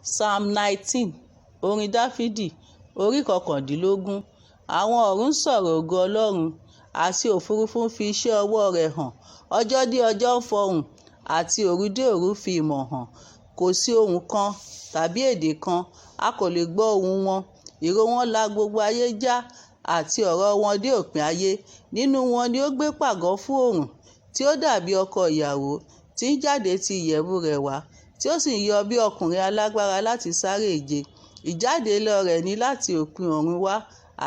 Psalm 19 orin Dáfídì orí 19. Àwọn ọ̀run sọ̀rọ̀ ògo Ọlọ́run, àti òfurufú ń fi iṣẹ́ ọwọ́ rẹ̀ hàn. Ọjọ́ dé ọjọ́ ń fọhùn, àti òru dé òru fi ìmọ̀ hàn. Kò sí ohùn kan tàbí èdè kan, a kò lè gbọ́ ohùn wọn. Ìró wọn la gbogbo ayé já, àti ọ̀rọ̀ wọn dé òpin ayé. Nínú wọn ni ó gbé pàgọ́ fún oòrùn, tí ó dàbí ọkọ ìyàwó, tí ń jáde ti ìyẹ̀wù rẹ̀ wá, tí ó sì ń yọ bí ọkùnrin alágbára láti sáré ìje. Ìjáde lọ rẹ̀ ní láti òpin ọ̀run wá,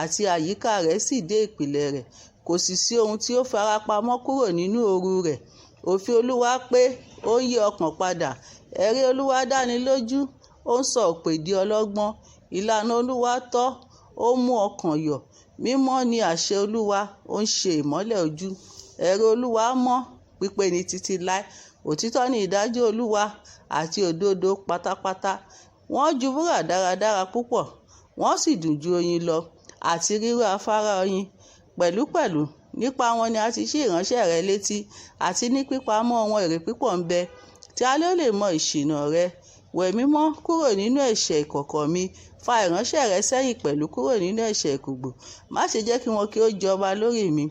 àti àyíká rẹ̀ sì dé ìpìlẹ̀ rẹ̀. Kò sì sí ohun tí ó farapamọ́ kúrò nínú ooru rẹ̀. Òfin Olúwa pé, ó ń yí ọkàn padà. Ẹ̀rí Olúwa dáni lójú, ó ń sọ òpè di ọlọ́gbọ́n. Ìlànà Olúwa tọ́, ó mú ọkàn yọ̀. Mímọ́ ni àṣẹ Olúwa, ó ń ṣe ìmọ́lẹ̀ ojú. Ẹ̀rí Olúwa mọ́, pípé ní títí láé. Òtítọ́ ni ìdájọ́ Olúwa, àti òdodo pátápátá. Wọ́n ju wúrà dáradára púpọ̀, wọ́n sì dùn ju oyin lọ, àti rírú afárá oyin. Pẹ̀lúpẹ̀lú nípa wọn ni a ti ṣí ìránṣẹ́ rẹ létí, àti ní pípamọ́ wọn èrè púpọ̀ ń bẹ. Tí a lè mọ ìṣìnà rẹ? Wẹ̀ mí mọ́ kúrò nínú ẹ̀ṣẹ̀ ìkọ̀kọ̀ mi. Fa ìránṣẹ́ rẹ sẹ́yìn pẹ̀lú kúrò nínú ẹ̀ṣẹ̀ ìkùùgbù. Má ṣe jẹ́ kí wọn kí ó jọba lórí mi.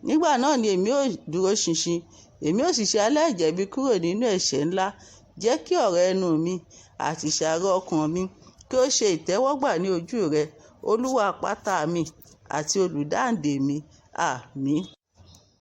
Nígbà náà ni èmi ó dúró ṣinṣin, èmi ó sì ṣe aláìjẹ̀bi kúrò nínú ẹ̀ṣẹ̀ ńlá. Jẹ́ kí ọ̀rọ̀ ẹnu mi àti ìṣàrò ọkàn mi kí ó ṣe ìtẹ́wọ́gbà ní ojú rẹ, Olúwa àpáta mi àti olùdáǹdè mi. Àmín.